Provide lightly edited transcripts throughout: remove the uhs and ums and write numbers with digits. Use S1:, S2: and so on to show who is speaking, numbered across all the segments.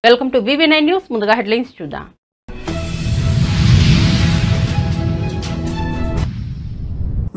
S1: Welcome to VV9 news. ముందుగా headlines చూద్దాం.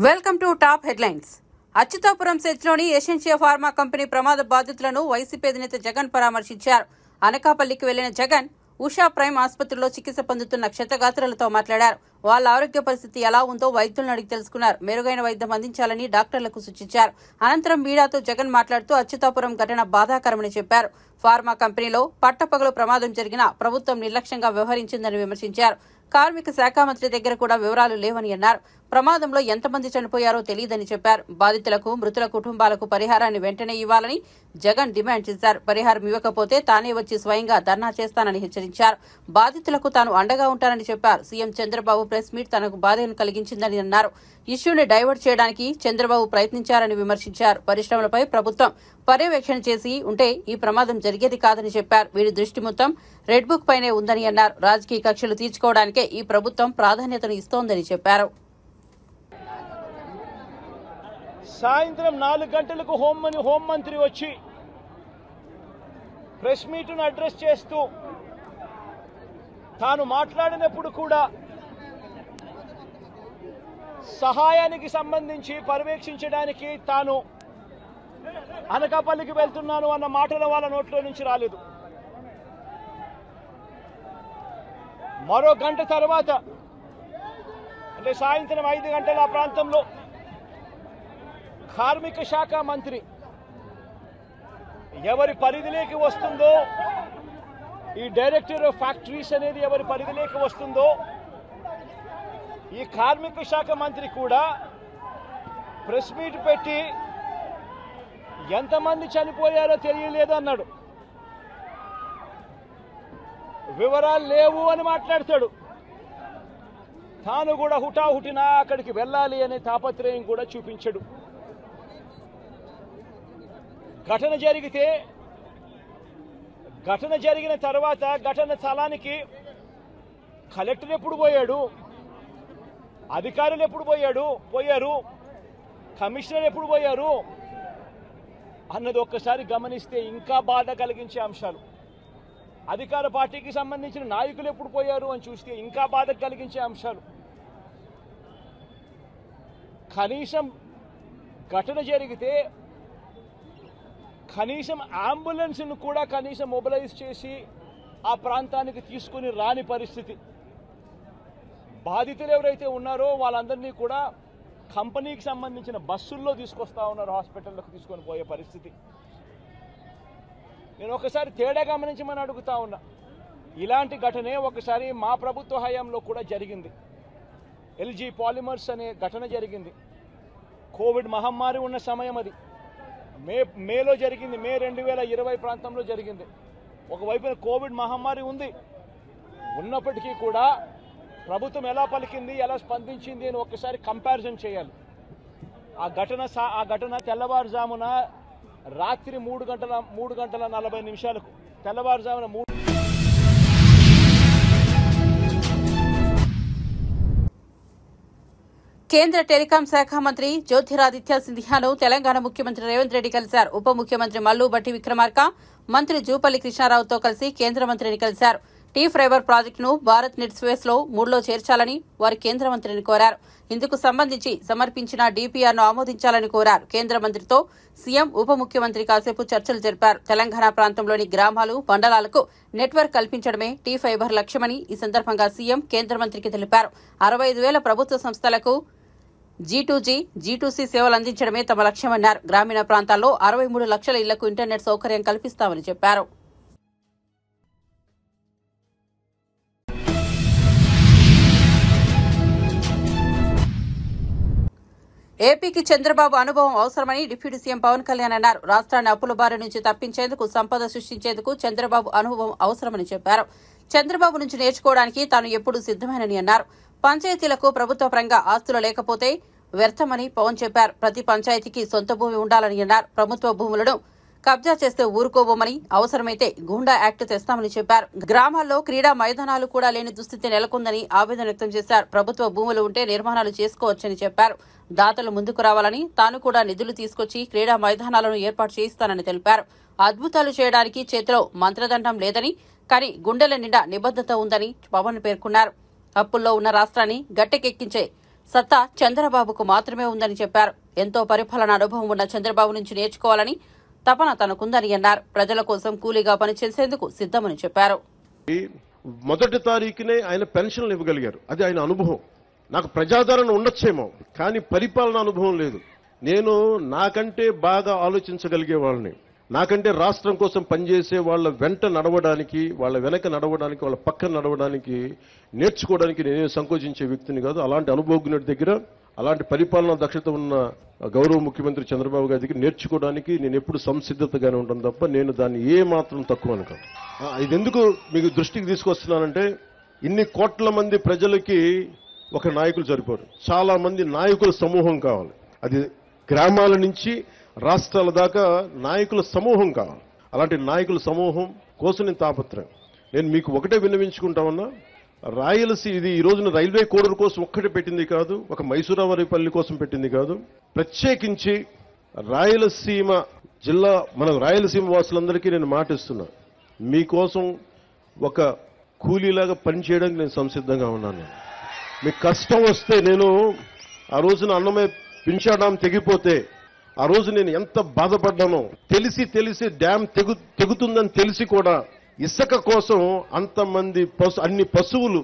S1: Welcome to top headlines. Achyutapuram సెజ్లోని ఏషియా ఫార్మా కంపెనీ ప్రమాద బాధితులను వైసీపీ అధినేత జగన్ పరామర్శించారు. అనకాపల్లికి వెళ్లిన జగన్ ఉషా ప్రైమ్ ఆసుపత్రిలో చికిత్స పొందుతున్న క్షతగాత్రులతో మాట్లాడారు. వాళ్ళ ఆరోగ్య పరిస్థితి ఎలా ఉందో వైద్యులను అడిగి తెలుసుకున్నారు. మెరుగైన వైద్యం అందించాలని డాక్టర్లకు సూచించారు. అనంతరం మీడియాతో జగన్ మాట్లాడుతూ అచ్యుతాపురం ఘటన బాధాకరమని చెప్పారు. ఫార్మా కంపెనీలో పట్టపగలు ప్రమాదం జరిగినా ప్రభుత్వం నిర్లక్ష్యంగా వ్యవహరించిందని విమర్శించారు. కార్మిక శాఖ మంత్రి దగ్గర కూడా వివరాలు లేవని అన్నారు. ప్రమాదంలో ఎంతమంది చనిపోయారో తెలియదని చెప్పారు. బాధితులకు మృతుల కుటుంబాలకు పరిహారాన్ని వెంటనే ఇవ్వాలని జగన్ డిమాండ్ చేశారు. పరిహారం ఇవ్వకపోతే తానే వచ్చి స్వయంగా ధర్నా చేస్తానని హెచ్చరించారు. బాధితులకు తాను అండగా ఉంటానని చెప్పారు. సీఎం చంద్రబాబు ప్రెస్ మీట్ తనకు బాధను కలిగించిందని అన్నారు. ఇష్యూని డైవర్ట్ చేయడానికి చంద్రబాబు ప్రయత్నించారని విమర్శించారు. పరిశ్రమలపై ప్రభుత్వం పర్యవేక్షణ చేసి ఉంటే ఈ ప్రమాదం జరిగేది కాదని చెప్పారు. వీరి దృష్టి మొత్తం రెడ్ బుక్ పైనే ఉందని అన్నారు. రాజకీయ కక్షలు తీర్చుకోవడానికే ఈ ప్రభుత్వం ప్రాధాన్యతను ఇస్తోందని చెప్పారు.
S2: సాయంత్రం 4 గంటలకు హోంమంత్రి వచ్చి ప్రెస్ మీట్ను అడ్రస్ చేస్తూ తాను మాట్లాడినప్పుడు కూడా సహాయానికి సంబంధించి పర్యవేక్షించడానికి తాను అనకాపల్లికి వెళ్తున్నాను అన్న మాటల వాళ్ళ నోట్లో నుంచి రాలేదు. మరో గంట తర్వాత అంటే సాయంత్రం 5 గంటల ఆ ప్రాంతంలో కార్మిక శాఖ మంత్రి ఎవరి పరిధిలోకి వస్తుందో, ఈ డైరెక్టర్ ఆఫ్ ఫ్యాక్టరీస్ అనేది ఎవరి పరిధిలోకి వస్తుందో, ఈ కార్మిక శాఖ మంత్రి కూడా ప్రెస్ మీట్ పెట్టి ఎంతమంది చనిపోయారో తెలియలేదు అన్నాడు. వివరాలు లేవు అని మాట్లాడతాడు. తాను కూడా హుటాహుటిన అక్కడికి వెళ్ళాలి అనే తాపత్రయం కూడా చూపించడు. ఘటన జరిగిన తర్వాత ఘటన స్థలానికి కలెక్టర్ ఎప్పుడు పోయాడు, అధికారులు ఎప్పుడు పోయారు, కమిషనర్ ఎప్పుడు పోయారు అన్నది ఒక్కసారి గమనిస్తే ఇంకా బాధ కలిగించే అంశాలు. అధికార పార్టీకి సంబంధించిన నాయకులు ఎప్పుడు పోయారు అని చూస్తే ఇంకా బాధ కలిగించే అంశాలు. కనీసం ఘటన జరిగితే కనీసం అంబులెన్స్ను కూడా కనీసం మొబిలైజ్ చేసి ఆ ప్రాంతానికి తీసుకుని రాని పరిస్థితి. బాధితులు ఎవరైతే ఉన్నారో వాళ్ళందరినీ కూడా కంపెనీకి సంబంధించిన బస్సుల్లో తీసుకొస్తా ఉన్నారు, హాస్పిటల్లోకి తీసుకొని పోయే పరిస్థితి. నేను ఒకసారి తేడా గమనించమని అడుగుతా ఉన్నా. ఇలాంటి ఘటనే ఒకసారి మా ప్రభుత్వ హయాంలో కూడా జరిగింది. LG పాలిమర్స్ అనే ఘటన జరిగింది. కోవిడ్ మహమ్మారి ఉన్న సమయం అది. మేలో జరిగింది. మే 2020 ప్రాంతంలో జరిగింది. ఒకవైపున కోవిడ్ మహమ్మారి ఉన్నప్పటికీ కూడా ప్రభుత్వం ఎలా పలికింది, ఎలా స్పందించింది అని ఒక్కసారి కంపారిజన్ చేయాలి. ఆ ఘటన తెల్లవారుజామున రాత్రి 3:40 తెల్లవారుజామున
S1: కేంద్ర టెలికాం శాఖ మంత్రి జ్యోతిరాదిత్య సింధియాను తెలంగాణ ముఖ్యమంత్రి రేవంత్ రెడ్డి కలిశారు. ఉప ముఖ్యమంత్రి మల్లు భట్టి విక్రమార్క, మంత్రి జూపల్లి కృష్ణారావుతో కలిసి కేంద్ర మంత్రిని కలిశారు. టీ ఫైబర్ ప్రాజెక్టును భారత్ నెట్ స్పేస్లో 3లో చేర్చాలని వారు కేంద్ర మంత్రిని కోరారు. ఇందుకు సంబంధించి సమర్పించిన DPRను ఆమోదించాలని కోరారు. కేంద్ర మంత్రితో సీఎం ఉప ముఖ్యమంత్రి కాసేపు చర్చలు జరిపారు. తెలంగాణ ప్రాంతంలోని గ్రామాలు, మండలాలకు నెట్వర్క్ కల్పించడమే టీ ఫైబర్ లక్ష్యమని ఈ సందర్భంగా సీఎం కేంద్ర మంత్రికి తెలిపారు. 65,000 ప్రభుత్వ సంస్థలకు G2G, G2C సేవలు అందించడమే తమ లక్ష్యమన్నారు. గ్రామీణ ప్రాంతాల్లో 63 లక్షల ఇళ్లకు ఇంటర్నెట్ సౌకర్యం కల్పిస్తామని చెప్పారు. ఏపీకి చంద్రబాబు అనుభవం అవసరమని డిప్యూటీ సీఎం పవన్ కళ్యాణ్ అన్నారు. రాష్ట్రాన్ని అప్పుల బారి నుంచి తప్పించేందుకు, సంపద సృష్టించేందుకు చంద్రబాబు అనుభవం అవసరమని చెప్పారు. చంద్రబాబు నుంచి నేర్చుకోవడానికి తాను ఎప్పుడూ సిద్దమేనని అన్నారు. పంచాయతీలకు ప్రభుత్వ పరంగా ఆస్తులు లేకపోతే వ్యర్థమని పవన్ చెప్పారు. ప్రతి పంచాయతీకి సొంత భూమి ఉండాలని అన్నారు. ప్రభుత్వ భూములను కబ్జా చేస్తే ఊరుకోబోమని, అవసరమైతే గూండా యాక్ట్ తెస్తామని చెప్పారు. గ్రామాల్లో క్రీడా మైదానాలు కూడా లేని దుస్థితి నెలకొందని ఆవేదన వ్యక్తం చేశారు. ప్రభుత్వ భూములు ఉంటే నిర్మాణాలు చేసుకోవచ్చని చెప్పారు. దాతలు ముందుకు రావాలని, తాను కూడా నిధులు తీసుకొచ్చి క్రీడా మైదానాలను ఏర్పాటు చేయిస్తానని తెలిపారు. అద్భుతాలు చేయడానికి చేతిలో మంత్రదండం లేదని, కానీ గుండెల నిండా నిబద్ధత ఉందని పవన్ పేర్కొన్నారు. అప్పుల్లో ఉన్న రాష్ట్రాన్ని గట్టెకెక్కించే సత్తా చంద్రబాబుకు మాత్రమే ఉందని చెప్పారు. ఎంతో పరిపాలన అనుభవం ఉన్న చంద్రబాబు నుంచి నేర్చుకోవాలని తపన తనకుందని అన్నారు. ప్రజల కోసం కూలీగా పనిచేసేందుకు సిద్ధమని చెప్పారు.
S3: మొదటి తారీఖునే ఆయన పెన్షన్లు ఇవ్వగలిగారు. అది ఆయన అనుభవం. నాకు ప్రజాదరణ ఉండొచ్చేమో, కానీ పరిపాలన అనుభవం లేదు. నేను నాకంటే బాగా ఆలోచించగలిగే వాళ్ళని, నాకంటే రాష్ట్రం కోసం పనిచేసే వాళ్ళ వెంట నడవడానికి, వాళ్ళ వెనక నడవడానికి, వాళ్ళ పక్కన నడవడానికి, నేర్చుకోవడానికి నేనే సంకోచించే వ్యక్తిని కాదు. అలాంటి అనుభవజ్ఞుడి దగ్గర, అలాంటి పరిపాలనా దక్షత ఉన్న గౌరవ ముఖ్యమంత్రి చంద్రబాబు గారి దగ్గర నేర్చుకోవడానికి నేను ఎప్పుడు సంసిద్ధతగానే ఉంటాను తప్ప నేను దాన్ని ఏ మాత్రం తక్కువ అనుకోను. ఇది ఎందుకు మీకు దృష్టికి తీసుకొస్తున్నానంటే, ఇన్ని కోట్ల మంది ప్రజలకి ఒక నాయకులు సరిపోరు. చాలా మంది నాయకుల సమూహం కావాలి. అది గ్రామాల నుంచి రాష్ట్రాల దాకా నాయకుల సమూహం కావాలి. అలాంటి నాయకుల సమూహం కోసం నేను తాపత్రయం. నేను మీకు ఒకటే విన్నవించుకుంటా ఉన్నా, రాయలసీమ ఇది ఈ రోజున రైల్వే కోడర్ కోసం ఒక్కటే పెట్టింది కాదు, ఒక మైసూరావారిపల్లి కోసం పెట్టింది కాదు. ప్రత్యేకించి రాయలసీమ జిల్లా, మన రాయలసీమ వాసులందరికీ నేను మాటిస్తున్నా, మీకోసం ఒక కూలీలాగా పనిచేయడానికి నేను సంసిద్ధంగా ఉన్నాను. మీకు కష్టం వస్తే, నేను ఆ రోజున అన్నమే పింఛాడాం తెగిపోతే ఆ రోజు నేను ఎంత బాధపడ్డానో తెలిసి డ్యామ్ తెగుతుందని తెలిసి కూడా ఇసుక కోసం అంతమంది అన్ని పశువులు,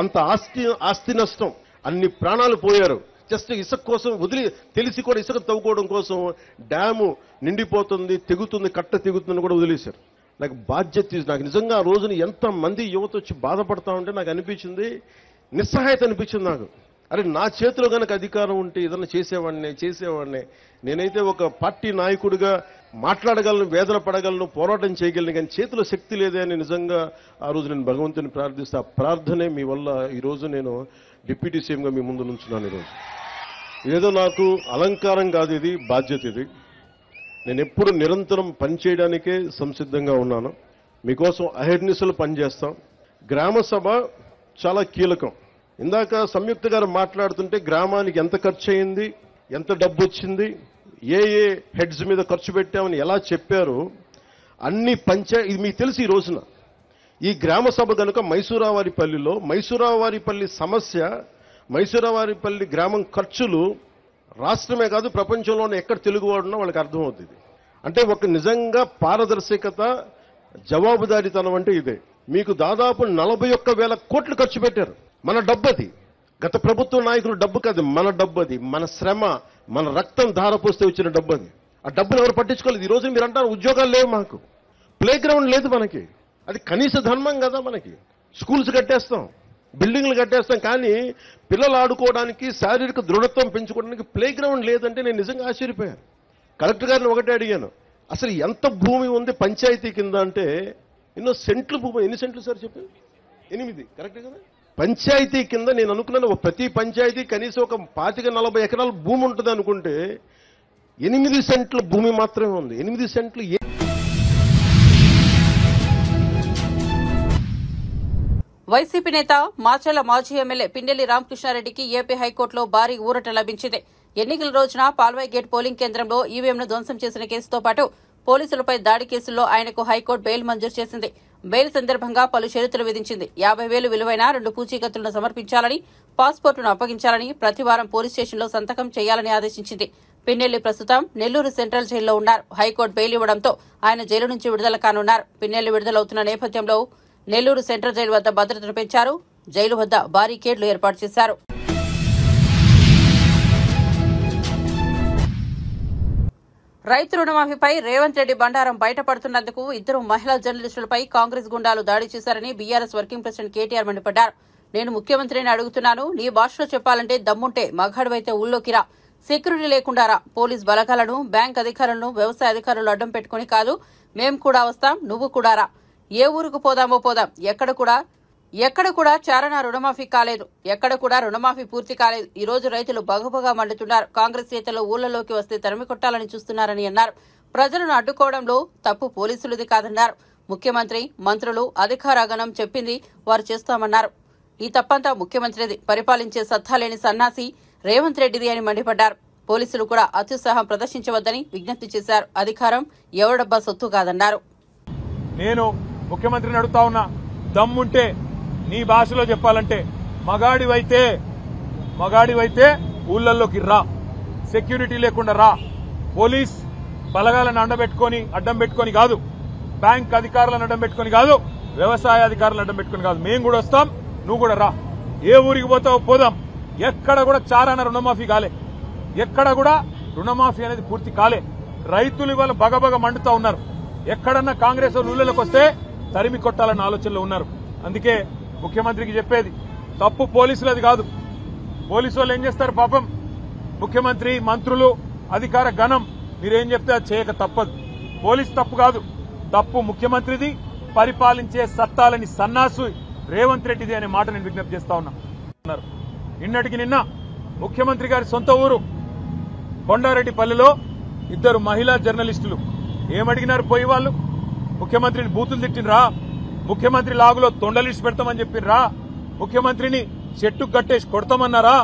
S3: అంత ఆస్తి నష్టం, అన్ని ప్రాణాలు పోయారు. జస్ట్ ఇసుక కోసం తెలిసి కూడా ఇసుక తవ్వుకోవడం కోసం డ్యాము నిండిపోతుంది, తెగుతుంది, కట్ట తెగుతుందని కూడా వదిలేశారు. నాకు బాధ్యత, నాకు నిజంగా ఆ రోజున ఎంతమంది యువత వచ్చి బాధపడతా ఉంటే నాకు అనిపించింది, నిస్సహాయత అనిపించింది నాకు. అరే, నా చేతిలో కనుక అధికారం ఉంటే ఏదన్నా చేసేవాడిని. నేనైతే ఒక పార్టీ నాయకుడిగా మాట్లాడగలను, వేదన పడగలను, పోరాటం చేయగలను, కానీ చేతిలో శక్తి లేదే అని నిజంగా ఆ రోజు నేను భగవంతుని ప్రార్థిస్తే, ఆ ప్రార్థనే మీ వల్ల ఈరోజు నేను డిప్యూటీ సీఎంగా మీ ముందు నుంచున్నాను. ఈరోజు ఇదేదో నాకు అలంకారం కాదు, ఇది బాధ్యత. ఇది నేను ఎప్పుడు నిరంతరం పనిచేయడానికే సంసిద్ధంగా ఉన్నాను. మీకోసం అహర్నిశలు పనిచేస్తాం. గ్రామ సభ చాలా కీలకం. ఇందాక సంయుక్త గారు మాట్లాడుతుంటే గ్రామానికి ఎంత ఖర్చు అయింది, ఎంత డబ్బు వచ్చింది, ఏ హెడ్స్ మీద ఖర్చు పెట్టామని ఎలా చెప్పారు, అన్ని ఇది మీకు తెలిసి ఈ రోజున ఈ గ్రామ సభ కనుక మైసూరావారిపల్లి సమస్య, మైసూరావారిపల్లి గ్రామం ఖర్చులు రాష్ట్రమే కాదు ప్రపంచంలోనే ఎక్కడ తెలుగువాడున్నా వాళ్ళకి అర్థమవుతుంది. అంటే ఒక నిజంగా పారదర్శకత, జవాబుదారీతనం అంటే ఇదే. మీకు దాదాపు 41,000 కోట్లు ఖర్చు పెట్టారు. మన డబ్బు అది, గత ప్రభుత్వ నాయకుల డబ్బు కాదు, మన డబ్బు అది, మన శ్రమ, మన రక్తం ధారపోస్తే వచ్చిన డబ్బు అది. ఆ డబ్బును ఎవరు పట్టించుకోలేదు. ఈ రోజు మీరు అంటారు ఉద్యోగాలు లేవు, మాకు ప్లే గ్రౌండ్ లేదు, మనకి అది కనీస ధర్మం కదా. మనకి స్కూల్స్ కట్టేస్తాం, బిల్డింగ్లు కట్టేస్తాం, కానీ పిల్లలు ఆడుకోవడానికి, శారీరక దృఢత్వం పెంచుకోవడానికి ప్లే గ్రౌండ్ లేదంటే నేను నిజంగా ఆశ్చర్యపోయాను. కలెక్టర్ గారిని ఒకటే అడిగాను, అసలు ఎంత భూమి ఉంది పంచాయతీ కింద అంటే, ఎన్నో సెంట్లు భూమి. ఎన్ని సెంట్లు సార్ చెప్పారు? 8, కరెక్ట్ కదా. పంచాయతీ కింద నేను అనుకున్నాను ప్రతి పంచాయతీ కనీసం ఒక 25-40 ఎకరాల భూమి ఉంటుంది అనుకుంటే 8 సెంట్ల భూమి మాత్రమే ఉంది. 8 సెంట్లు.
S1: వైసీపీ నేత మాచర్ల మాజీ ఎమ్మెల్యే పిన్నెల్లి రామకృష్ణారెడ్డికి ఏపీ హైకోర్టులో భారీ ఊరట లభించింది. ఎన్నికల రోజున పాల్వాయి గేట్ పోలింగ్ కేంద్రంలో ఈవీఎంను ధ్వంసం చేసిన కేసుతో పాటు పోలీసులపై దాడి కేసుల్లో ఆయనకు హైకోర్టు బెయిల్ మంజూరు చేసింది. బెయిల్ సందర్భంగా పలు షరతులు విధించింది. 50,000 విలువైన 2 పూచీకత్తులను సమర్పించాలని, పాస్పోర్టును అప్పగించాలని, ప్రతివారం పోలీస్ స్టేషన్లో సంతకం చేయాలని ఆదేశించింది. పిన్నెల్లి ప్రస్తుతం నెల్లూరు సెంట్రల్ జైల్లో ఉన్నారు. హైకోర్టు బెయిల్ ఇవ్వడంతో ఆయన జైలు నుంచి విడుదల కానున్నారు. పిన్నెల్లి విడుదలవుతున్న నేపథ్యంలో నెల్లూరు సెంట్రల్ జైలు వద్ద భద్రతను పెంచారు. జైలు వద్ద బారికేడ్లు ఏర్పాటు చేశారు. రైతు రుణమాఫీపై రేవంత్ రెడ్డి బండారం బయటపడుతున్నందుకు 2 మహిళా జర్నలిస్టులపై కాంగ్రెస్ గుండాలు దాడి చేశారని బీఆర్ఎస్ వర్కింగ్ ప్రెసిడెంట్ కేటీఆర్ మండిపడ్డారు. నేను ముఖ్యమంత్రిని అడుగుతున్నాను, నీ భాషలో చెప్పాలంటే దమ్ముంటే మగాడివైతే ఊళ్ళోకి రా, సెక్యూరిటీ లేకుండా రా, పోలీస్ బలగాలను, బ్యాంక్ అధికారులను, వ్యవసాయ అధికారులు అడ్డం పెట్టుకుని కాదు, మేం కూడా వస్తాం, నువ్వు కూడా రా, ఏ ఊరుకు పోదామో పోదాం, ఎక్కడ కూడా చారణ రుణమాఫీ కాలేదు, ఎక్కడ కూడా రుణమాఫీ పూర్తి కాలేదు. ఈ రోజు రైతులు బగబగా మండుతున్నారు. కాంగ్రెస్ నేతలు ఊళ్లలోకి వస్తే తరిమి కొట్టాలని చూస్తున్నారని అన్నారు. ప్రజలను అడ్డుకోవడంలో తప్పు పోలీసులది కాదన్నారు. ముఖ్యమంత్రి, మంత్రులు, అధికారగణం చెప్పింది వారు చేస్తామన్నారు. ఈ తప్పంతా ముఖ్యమంత్రిది, పరిపాలించే సత్తా లేని సన్నాసి రేవంత్ రెడ్డిది అని మండిపడ్డారు. పోలీసులు కూడా అత్యుత్సాహం ప్రదర్శించవద్దని విజ్ఞప్తి చేశారు. అధికారం ఎవడబ్బా సొత్తు కాదన్నారు.
S4: నేను ముఖ్యమంత్రిని అడుగుతా ఉన్నా, దమ్ముంటే నీ భాషలో చెప్పాలంటే మగాడివైతే ఊళ్ళల్లోకి రా, సెక్యూరిటీ లేకుండా రా, పోలీస్ బలగాలను అడ్డం పెట్టుకొని కాదు, బ్యాంక్ అధికారులను అడ్డం పెట్టుకొని కాదు, వ్యవసాయ అధికారులను అడ్డం పెట్టుకొని కాదు, మేము కూడా వస్తాం, నువ్వు కూడా రా. ఏ ఊరికి పోతావో పోదాం. ఎక్కడ కూడా చారాన రుణమాఫీ కాలే, ఎక్కడ కూడా రుణమాఫీ అనేది పూర్తి కాలే. రైతులు ఇవాళ బగబగ మండుతా ఉన్నారు. ఎక్కడన్నా కాంగ్రెస్ ఊళ్ళలోకి వస్తే తరిమి కొట్టాలన్న ఆలోచనలో ఉన్నారు. అందుకే ముఖ్యమంత్రికి చెప్పేది, తప్పు పోలీసులది కాదు. పోలీసు వాళ్ళు ఏం చేస్తారు పాపం, ముఖ్యమంత్రి, మంత్రులు, అధికార గణం మీరేం చెప్తే అది చేయక తప్పదు. పోలీసు తప్పు కాదు, తప్పు ముఖ్యమంత్రిది, పరిపాలించే సత్తాలని సన్నాసు రేవంత్ రెడ్డిది అనే మాట నేను విజ్ఞప్తి చేస్తా ఉన్నారు. నిన్నటికి నిన్న ముఖ్యమంత్రి గారి సొంత ఊరు కొండారెడ్డిపల్లిలో 2 మహిళా జర్నలిస్టులు ఏమడిగినారు పోయి వాళ్ళు? ముఖ్యమంత్రిని బూతులు తిట్టినరా? ముఖ్యమంత్రి లాగులో తొండలిసి పెడతామని చెప్పినరా? ముఖ్యమంత్రిని చెట్టుకు కట్టేసి కొడతామన్నారా?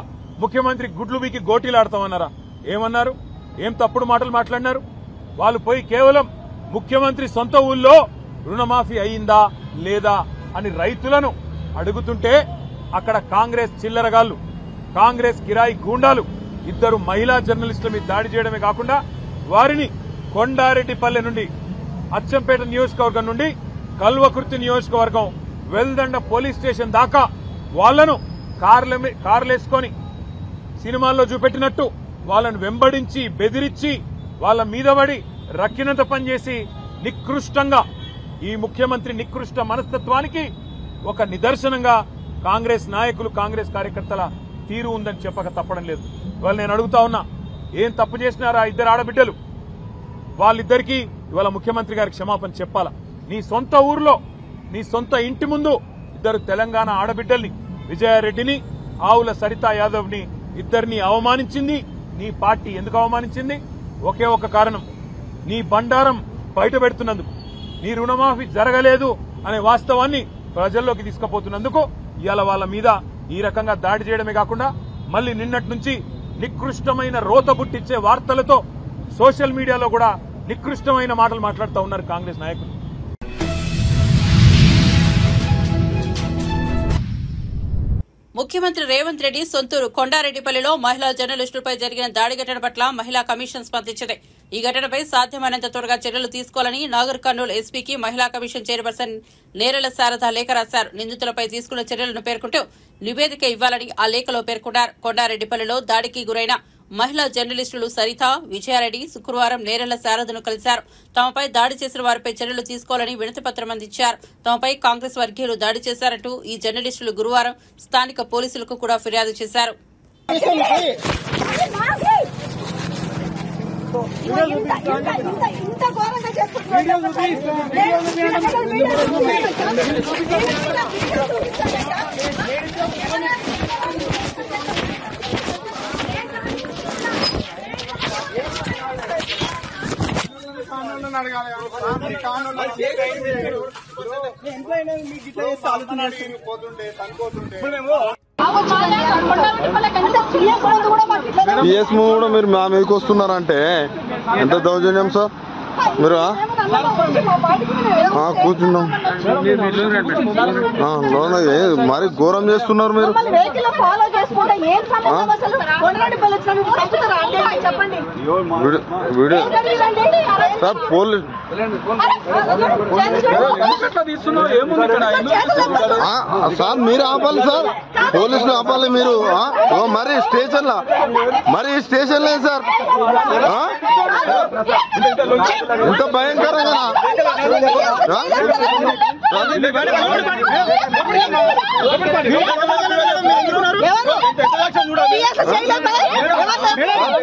S4: ముఖ్యమంత్రి గుడ్లు బీకి గోటీలాడతామన్నారా? ఏమన్నారు? ఏం తప్పుడు మాటలు మాట్లాడినారు? వాళ్ళు పోయి కేవలం ముఖ్యమంత్రి సొంత ఊళ్ళో రుణమాఫీ అయిందా లేదా అని రైతులను అడుగుతుంటే అక్కడ కాంగ్రెస్ చిల్లరగాళ్లు, కాంగ్రెస్ కిరాయి గూండాలు 2 మహిళా జర్నలిస్టుల మీద దాడి చేయడమే కాకుండా వారిని కొండారెడ్డిపల్లె నుండి, అచ్చంపేట నియోజకవర్గం నుండి కల్వకుర్తి నియోజకవర్గం వెల్దండ పోలీస్ స్టేషన్ దాకా వాళ్లను కార్లేసుకొని సినిమాల్లో చూపెట్టినట్టు వాళ్ళను వెంబడించి బెదిరించి వాళ్ళ మీద పడి రక్కినంత పనిచేసి నికృష్టంగా ఈ ముఖ్యమంత్రి నికృష్ట మనస్తత్వానికి ఒక నిదర్శనంగా కాంగ్రెస్ నాయకులు, కాంగ్రెస్ కార్యకర్తల తీరు ఉందని చెప్పక తప్పడం లేదు. ఇవాళ నేను అడుగుతా ఉన్నా, ఏం తప్పు చేసినారా 2 ఆడబిడ్డలు? వాళ్ళిద్దరికీ ఇవాళ ముఖ్యమంత్రి గారికి క్షమాపణ చెప్పాలా? నీ సొంత ఊర్లో, నీ సొంత ఇంటి ముందు 2 తెలంగాణ ఆడబిడ్డల్ని, విజయారెడ్డిని, ఆవుల సరితా యాదవ్ ని, 2 అవమానించింది నీ పార్టీ. ఎందుకు అవమానించింది? ఒకే ఒక కారణం, నీ బండారం బయట పెడుతున్నందుకు, నీ రుణమాఫీ జరగలేదు అనే వాస్తవాన్ని ప్రజల్లోకి తీసుకుపోతున్నందుకు ఇవాళ వాళ్ళ మీద ఈ రకంగా దాడి చేయడమే కాకుండా మళ్లీ నిన్నటి నుంచి నికృష్టమైన రోత పుట్టించే వార్తలతో సోషల్ మీడియాలో కూడా నికృష్టమైన మాటలు మాట్లాడుతూ ఉన్నారు కాంగ్రెస్ నాయకులు.
S1: ముఖ్యమంత్రి రేవంత్ రెడ్డి సొంతూరు కొండారెడ్డిపల్లిలో మహిళా జర్నలిస్టులపై జరిగిన దాడి ఘటన పట్ల మహిళా కమిషన్ స్పందించింది. ఈ ఘటనపై సాధ్యమైనంత త్వరగా చర్యలు తీసుకోవాలని నాగర్ కర్నూలు ఎస్పీకి మహిళా కమిషన్ చైర్పర్సన్ నేరెల శారద లేఖ రాశారు. నిందితులపై తీసుకున్న చర్యలను పేర్కొంటూ నివేదిక ఇవ్వాలని ఆ లేఖలో పేర్కొన్నారు. కొండారెడ్డిపల్లిలో దాడికి గురైన మహిళా జర్నలిస్టులు సరిత, విజయారెడ్డి శుక్రవారం నేరెల శారదను కలిశారు. తమపై దాడి చేసిన వారిపై చర్యలు తీసుకోవాలని వినతిపత్రం అందించారు. తమపై కాంగ్రెస్ వర్గీయులు దాడి చేశారంటూ ఈ జర్నలిస్టులు గురువారం స్థానిక పోలీసులకు కూడా ఫిర్యాదు చేశారు.
S5: పిఎస్ కూడా మీరు మా మీదకి వస్తున్నారంటే ఎంత దౌర్జన్యం సార్? మీరు కూర్చున్నాం మరి ఘోరం చేస్తున్నారు మీరు. సార్ పోలీస్ సార్ మీరు ఆపాలి సార్, పోలీసులు ఆపాలి మీరు. మరి స్టేషన్లో సార్ ఇంత భయంకరంగా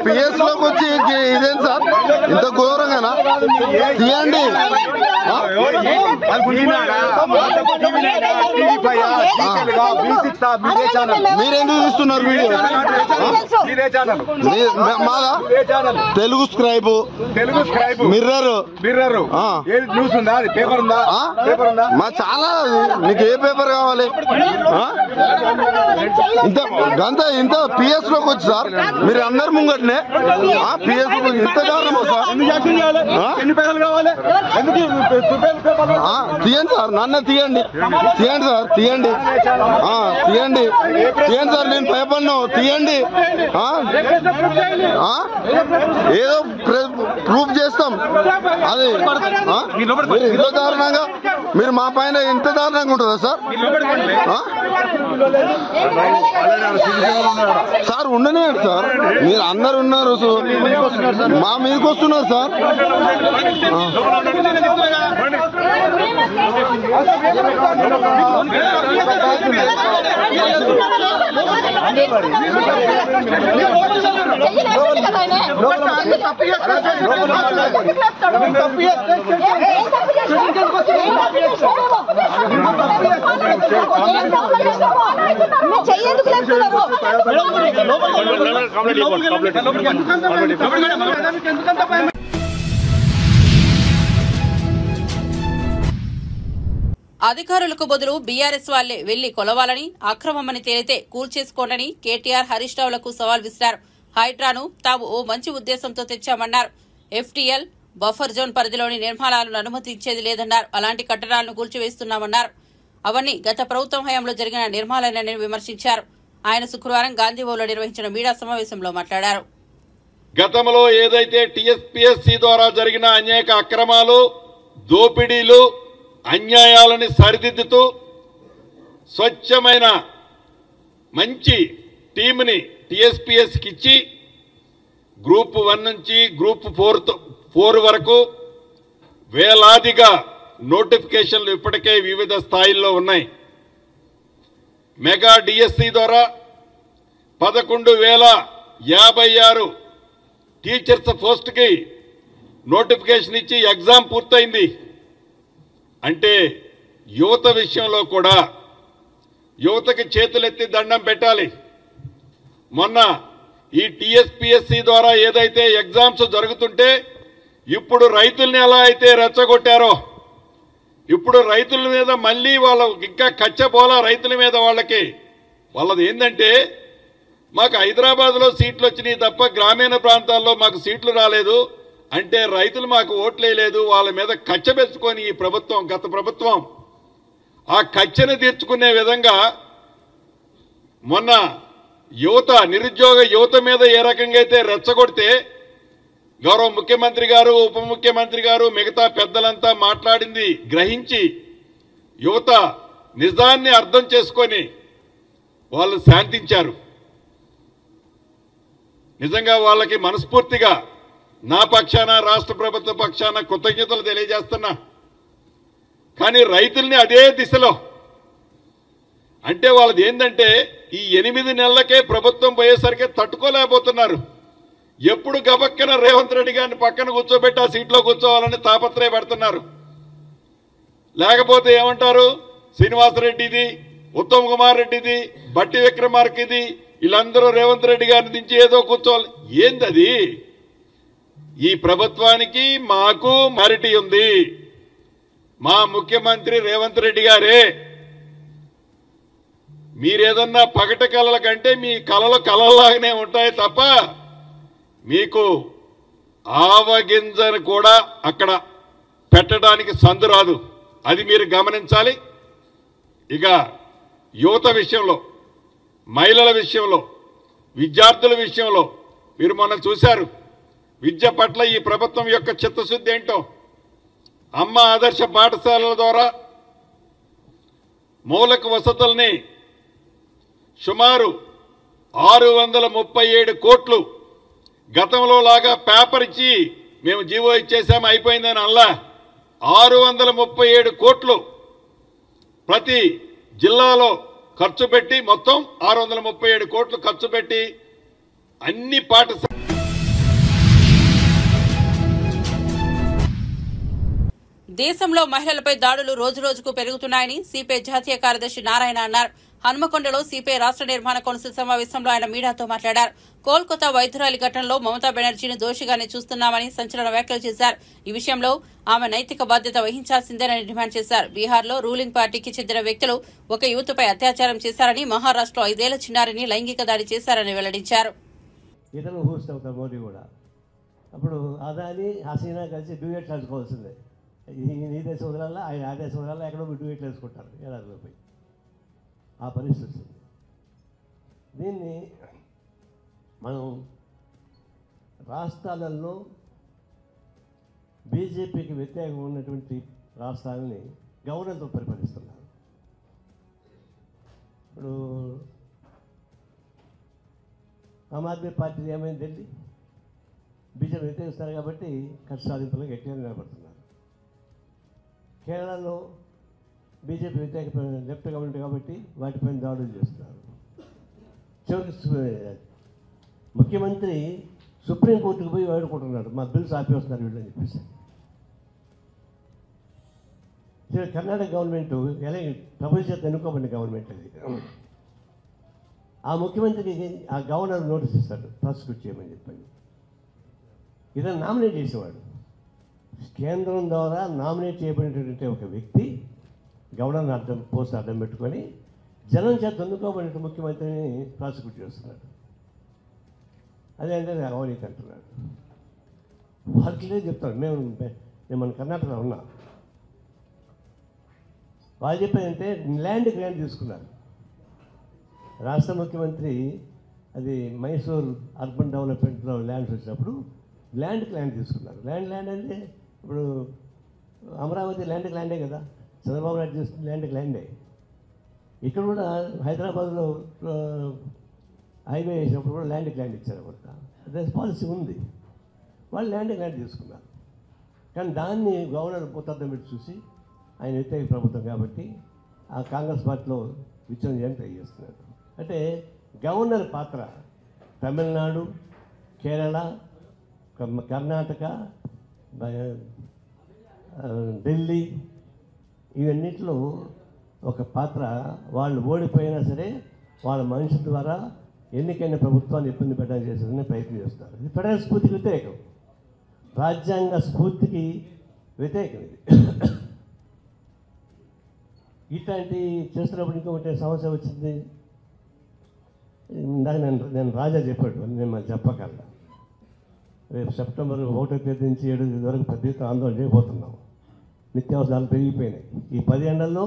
S5: పిఎస్ లోకి వచ్చి ఇదేం సార్ ఇంత ఘోరంగానా? తీయండి. మీరెందుకు చూస్తున్నారు వీడియో? మాదా తెలుగు స్క్రైబ్, మిర్రర్ న్యూస్ ఉందా? పేపర్ ఉందా? మా చాలా. నీకు ఏ పేపర్ కావాలి? ఇంత పిఎస్ లోకి వచ్చి సార్ మీరు అందరు ముంగట్నే పిఎస్ ఇంత కారణమా సార్? తీయండి సార్, నన్ను తీయండి సార్, తీయండి సార్, నేను భయపడను, తీయండి. ఏదో ప్రూఫ్ చేస్తాం. అది ఇంత దారుణంగా మీరు మా పైన ఎంత దారుణంగా ఉంటుందా సార్? సార్ ఉండనియండి సార్, మీరు అందరు ఉన్నారు, మా మీదకి వస్తున్నారు సార్.
S1: అధికారులకు బదులు బీఆర్ఎస్ వాళ్లే వెళ్లి కొలవాలని, అక్రమమని తేలితే కూల్చేసుకోండని కేటీఆర్ హరీష్ రావులకు సవాల్ విసిరారు. హైడ్రాను తాము ఓ మంచి ఉద్దేశంతో తెచ్చామన్నారు. ఎఫ్టీఎల్ బఫర్ జోన్ పరిధిలోని నిర్మాణాలను అనుమతించేది లేదన్నారు. అలాంటి కట్టడాలను కూల్చివేస్తున్నామన్నారు. అవన్నీ గత ప్రభుత్వం హయాంలో జరిగిన నిర్మాణాలని విమర్శించారు. ఆయన శుక్రవారం గాంధీభవన్లో నిర్వహించిన మీడియా సమావేశంలో మాట్లాడారు.
S6: గతంలో ఏదైతే టీఎస్పీఎస్సీ ద్వారా జరిగిన అనేక అక్రమాలు, దోపిడీలు, అన్యాయాలని సరిదిద్దుతూ స్వచ్ఛమైన మంచి టీంని టీఎస్పీఎస్కి ఇచ్చి గ్రూప్ 1 నుంచి గ్రూప్ 4 వరకు వేలాదిగా నోటిఫికేషన్లు ఇప్పటికే వివిధ స్థాయిల్లో ఉన్నాయి. మెగా డిఎస్సి ద్వారా 11,056 టీచర్స్ పోస్ట్కి నోటిఫికేషన్ ఇచ్చి ఎగ్జామ్ పూర్తయింది. అంటే యువత విషయంలో కూడా యువతకి చేతులెత్తి దండం పెట్టాలి. మొన్న ఈ టీఎస్పీఎస్సీ ద్వారా ఏదైతే ఎగ్జామ్స్ జరుగుతుంటే ఇప్పుడు రైతుల్ని ఎలా అయితే రెచ్చగొట్టారో, ఇప్పుడు రైతుల మీద మళ్ళీ వాళ్ళ ఇంకా కచ్చపోలా రైతుల మీద వాళ్ళది ఏంటంటే, మాకు హైదరాబాద్లో సీట్లు వచ్చినాయి తప్ప గ్రామీణ ప్రాంతాల్లో మాకు సీట్లు రాలేదు అంటే రైతులు మాకు ఓట్లేయలేదు. వాళ్ళ మీద కచ్చ పెంచుకొని ఈ ప్రభుత్వం, గత ప్రభుత్వం ఆ కచ్చను తీర్చుకునే విధంగా మొన్న నిరుద్యోగ యువత మీద ఏ రకంగా అయితే రెచ్చగొడితే గౌరవ ముఖ్యమంత్రి గారు, ఉప ముఖ్యమంత్రి గారు, మిగతా పెద్దలంతా మాట్లాడింది గ్రహించి యువత నిజాన్ని అర్థం చేసుకొని వాళ్ళు శాంతించారు. నిజంగా వాళ్ళకి మనస్ఫూర్తిగా నా పక్షాన, రాష్ట్ర ప్రభుత్వ పక్షాన కృతజ్ఞతలు తెలియజేస్తున్నా. కానీ రైతుల్ని అదే దిశలో అంటే వాళ్ళది ఏంటంటే ఈ 8 నెలలకే ప్రభుత్వం పోయేసరికి తట్టుకోలేకపోతున్నారు. ఎప్పుడు గబక్కన రేవంత్ రెడ్డి గారిని పక్కన కూర్చోబెట్టి ఆ సీట్లో కూర్చోవాలని తాపత్రయపడుతున్నారు. లేకపోతే ఏమంటారు, శ్రీనివాసరెడ్డిది, ఉత్తమ్ కుమార్ రెడ్డిది, బట్టి విక్రమార్కది, వీళ్ళందరూ రేవంత్ రెడ్డి గారిని దించి ఏదో కూర్చోవాలి. ఏందది? ఈ ప్రభుత్వానికి మాకు మారిటీ ఉంది. మా ముఖ్యమంత్రి రేవంత్ రెడ్డి గారే. మీరేదన్నా పగటి కళల కంటే మీ కళలు కళల్లాగానే ఉంటాయి తప్ప మీకు ఆవగింజను కూడా అక్కడ పెట్టడానికి సందు రాదు. అది మీరు గమనించాలి. ఇక యువత విషయంలో, మహిళల విషయంలో, విద్యార్థుల విషయంలో మీరు మొన్న చూశారు. విద్య పట్ల ఈ ప్రభుత్వం యొక్క చిత్తశుద్ధి ఏంటో. అమ్మ ఆదర్శ పాఠశాలల ద్వారా మౌలిక వసతుల్ని సుమారు 637 కోట్లు, గతంలో లాగా పేపర్ ఇచ్చి మేము జీవో ఇచ్చేసాము అయిపోయిందని అల్లా 637 కోట్లు ప్రతి జిల్లాలో ఖర్చు పెట్టి, మొత్తం 637 కోట్లు ఖర్చు పెట్టి అన్ని పాఠశాల.
S1: దేశంలో మహిళలపై దాడులు రోజురోజుకు పెరుగుతున్నాయని సిపిఐ జాతీయ కార్యదర్శి నారాయణ అన్నారు. హన్మకొండలో సిపిఐ రాష్ట్ర నిర్మాణ కౌన్సిల్ సమావేశంలో ఆయన మీడియాతో మాట్లాడారు. కోల్కతా వైద్యురాలి ఘటనలో మమతా బెనర్జీని దోషిగానే చూస్తున్నామని సంచలన వ్యాఖ్యలు చేశారు. ఈ విషయంలో ఆమె నైతిక బాధ్యత వహించాల్సిందేనని డిమాండ్ చేశారు. బీహార్లో రూలింగ్ పార్టీకి చెందిన వ్యక్తులు ఒక యువతపై అత్యాచారం చేశారని, మహారాష్ట్రలో 5 ఏళ్ల చిన్నారిని లైంగిక దాడి చేశారని వెల్లడించారు.
S7: ఇతను హోస్ట్ అవుతారు మోడీ కూడా. అప్పుడు అదాని హసీనా కలిసి డ్యూయెట్లు వేసుకోవాల్సిందే. ఈ దేశం వదలాలా, ఆయన ఆ దేశం వదలాలా, ఎక్కడో డ్యూయెట్లు వేసుకుంటారు ఏడాదిలో పోయి. ఆ పరిస్థితి వస్తుంది. దీన్ని మనం రాష్ట్రాలలో బీజేపీకి వ్యతిరేకంగా ఉన్నటువంటి రాష్ట్రాలని గవర్నర్తో పరిపాలిస్తున్నారు. ఇప్పుడు ఆమ్ ఆద్మీ పార్టీ ఏమైంది ఢిల్లీ బీజేపీ వ్యతిరేకిస్తారు కాబట్టి ఖర్చు సాధింపులో గట్టిగా నిలబడుతున్నారు. కేరళలో బీజేపీ వ్యతిరేక లెఫ్ట్ గవర్నమెంట్ కాబట్టి వాటిపైన దాడులు చేస్తున్నారు. చివరికి ముఖ్యమంత్రి సుప్రీంకోర్టుకు పోయి వేడుకుంటున్నాడు, మా బిల్స్ ఆపేస్తున్నారు వీళ్ళని చెప్పేసి. కర్ణాటక గవర్నమెంట్ ఎలా ప్రభుత్వ చేత ఎన్నుకోబడిన గవర్నమెంట్ అది. ఆ ముఖ్యమంత్రికి ఆ గవర్నర్ నోటీస్ ఇస్తాడు ప్రాసిక్యూట్ చేయమని చెప్పండి. ఇతను నామినేట్ చేసేవాడు. కేంద్రం ద్వారా నామినేట్ చేయబడినటువంటి ఒక వ్యక్తి గవర్నర్ని పోస్ట్ అడ్డం పెట్టుకొని జనం చేత ఎన్నుకోబడిన ముఖ్యమంత్రిని ప్రాసిక్యూట్ చేస్తున్నాడు. అదేంటే అవినీతి అంటున్నాడు. వాళ్ళకి చెప్తాడు, నేను మన కర్ణాటకలో ఉన్నా. వాళ్ళు చెప్పారంటే ల్యాండ్ గ్రాంట్ తీసుకున్నారు. రాష్ట్ర ముఖ్యమంత్రి అది మైసూర్ అర్బన్ డెవలప్మెంట్లో ల్యాండ్స్ వచ్చినప్పుడు ల్యాండ్ తీసుకున్నారు. ల్యాండ్ అంటే ఇప్పుడు అమరావతి ల్యాండే కదా, చంద్రబాబు నాయుడు తీసుకున్న ల్యాండే. ఇక్కడ కూడా హైదరాబాద్లో హైవే వేసినప్పుడు కూడా ల్యాండ్ ఇచ్చారు అనమాట. అదే పాలసీ ఉంది. వాళ్ళు ల్యాండ్ తీసుకున్నారు. కానీ దాన్ని గవర్నర్ పుస్తకం పెట్టి చూసి ఆయన వ్యతిరేక ప్రభుత్వం కాబట్టి ఆ కాంగ్రెస్ పార్టీలో విచ్ఛిన్నం చేయడానికి ట్రై చేస్తున్నారు. అంటే గవర్నర్ పాత్ర తమిళనాడు, కేరళ, కర్ణాటక, ఢిల్లీ ఇవన్నిట్లో ఒక పాత్ర. వాళ్ళు ఓడిపోయినా సరే వాళ్ళ మనుషుల ద్వారా ఎన్నికైన ప్రభుత్వాన్ని ఇబ్బంది పెట్టడానికి చేసేదని ప్రయత్నం చేస్తారు. ఇది ఫెడరల్ స్ఫూర్తికి వ్యతిరేకం, రాజ్యాంగ స్ఫూర్తికి వ్యతిరేకం. ఇది ఇట్లాంటి చేస్తున్నప్పుడు ఇంకొకటి సమస్య వచ్చింది. ఇందాక నేను రాజా చెప్పాడు, నేను మరి చెప్పగలను. రేపు సెప్టెంబర్ 1వ తేదీ నుంచి 7వ తేదీ వరకు పెద్ద ఎత్తున ఆందోళన చేయబోతున్నాం. నిత్యావసరాలు పెరిగిపోయినాయి. ఈ 10 ఏళ్లలో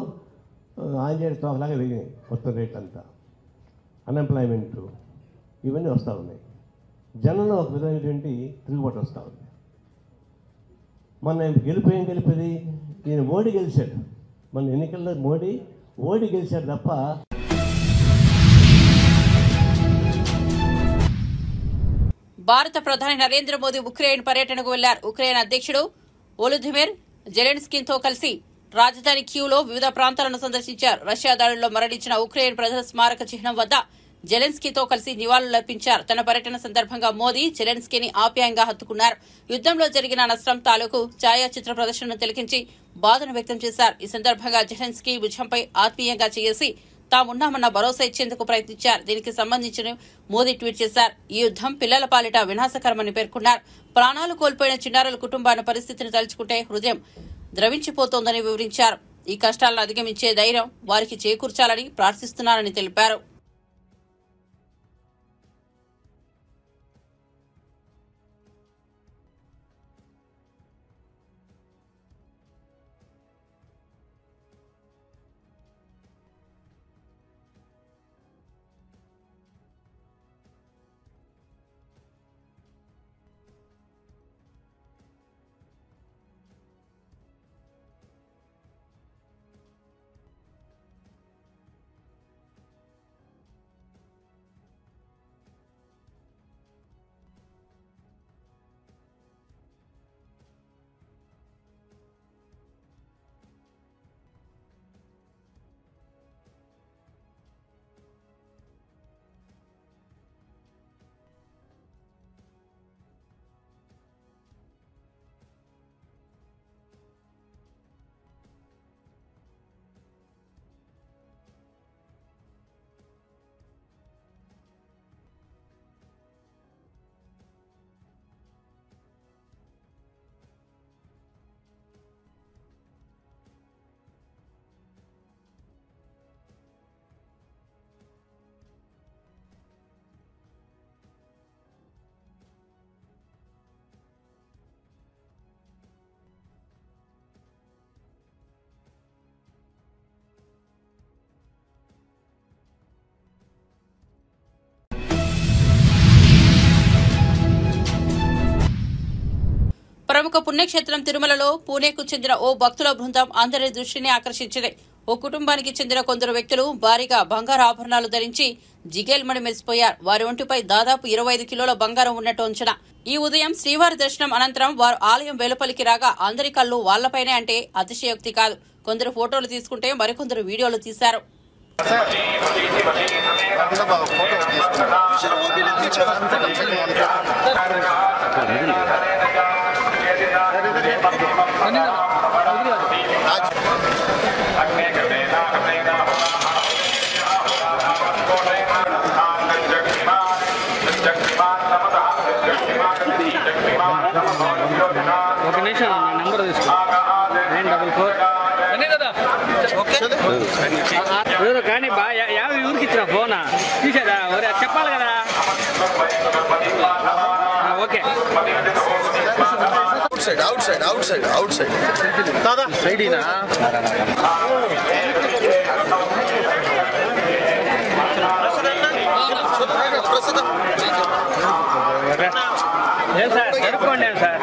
S7: ఆంజనేయ తోకలాగా పెరిగినాయి మొత్తం రేట్లు అంతా. అన్ఎంప్లాయ్మెంట్ ఇవన్నీ వస్తూ ఉన్నాయి. జనంలో ఒక విధమైనటువంటి తిరుగుబాటు వస్తూ ఉంది. మొన్న గెలిపేది ఈయన మోడీ గెలిచాడు. మన ఎన్నికల్లో మోడీ గెలిచాడు తప్ప
S1: భారత ప్రధాని నరేంద్ర మోదీ ఉక్రెయిన్ పర్యటనకు వెళ్లారు. ఉక్రెయిన్ అధ్యక్షుడు వోలోదిమిర్ జెలెన్స్కీతో కలిసి రాజధాని క్యూలో వివిధ ప్రాంతాలను సందర్శించారు. రష్యా దాడుల్లో మరణించిన ఉక్రెయిన్ ప్రజల స్మారక చిహ్నం వద్ద జెలెన్స్కీతో కలిసి నివాళులర్పించారు. తన పర్యటన సందర్భంగా మోదీ జెలెన్స్కీని ఆప్యాయంగా హత్తుకున్నారు. యుద్దంలో జరిగిన నష్టం తాలూకు ఛాయాచిత్ర ప్రదర్శనను తిలకించి బాధను వ్యక్తం చేశారు. ఈ సందర్భంగా జెలెన్స్కీ భుజంపై ఆత్మీయంగా చేసి తామున్నామన్న భరోసా ఇచ్చేందుకు ప్రయత్నించారు. దీనికి సంబంధించి మోదీ ట్వీట్ చేశారు. ఈ యుద్దం పిల్లల పాలిట వినాశకరమని పేర్కొన్నారు. ప్రాణాలు కోల్పోయిన చిన్నారుల కుటుంబాల పరిస్థితిని తలుచుకుంటే హృదయం ద్రవించిపోతోందని వివరించారు. ఈ కష్టాలను అధిగమించే ధైర్యం వారికి చేకూర్చాలని ప్రార్థిస్తున్నారని తెలిపారు. ప్రముఖ పుణ్యక్షేత్రం తిరుమలలో పూణేకు చెందిన ఓ భక్తుల బృందం అందరి దృష్టిని ఆకర్షించింది. ఓ కుటుంబానికి చెందిన కొందరు వ్యక్తులు భారీగా బంగారు ఆభరణాలు ధరించి జిగేల్మణి మెరిసిపోయారు. వారి ఒంటిపై దాదాపు 25 కిలోల బంగారం ఉన్నట్టు అంచనా. ఈ ఉదయం శ్రీవారి దర్శనం అనంతరం వారు ఆలయం వెలుపలికి రాగా అందరి కళ్ళు వాళ్లపైనే అంటే అతిశయోక్తి కాదు. కొందరు ఫోటోలు తీసుకుంటే మరికొందరు వీడియోలు తీశారు.
S8: ఒక నిమిషం నెంబర్ తీసుకో 944 కానీ బాగా 50 ఊరికి ఇచ్చిన ఫోనా తీసేదా చెప్పాలి కదా. ఓకే అవుట్ సైడ్ సైడీనా ఏం సార్ జరుపుకోండి సార్.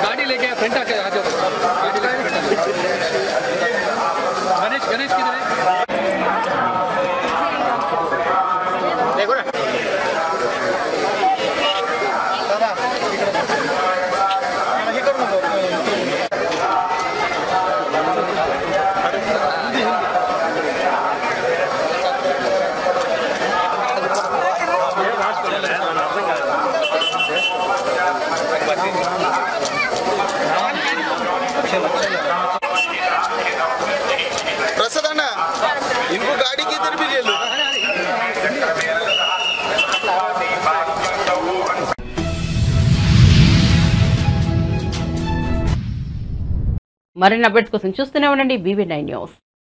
S8: गाड़ी लेके फ्रंट आके आ जाओ. गणेश किधर है? देखो ना
S5: प्रसाद अन्ना इनको गाड़ी की इधर भी ले लो.
S1: మరిన్ని అప్డేట్స్ కోసం చూస్తూనే ఉండండి BV9 న్యూస్.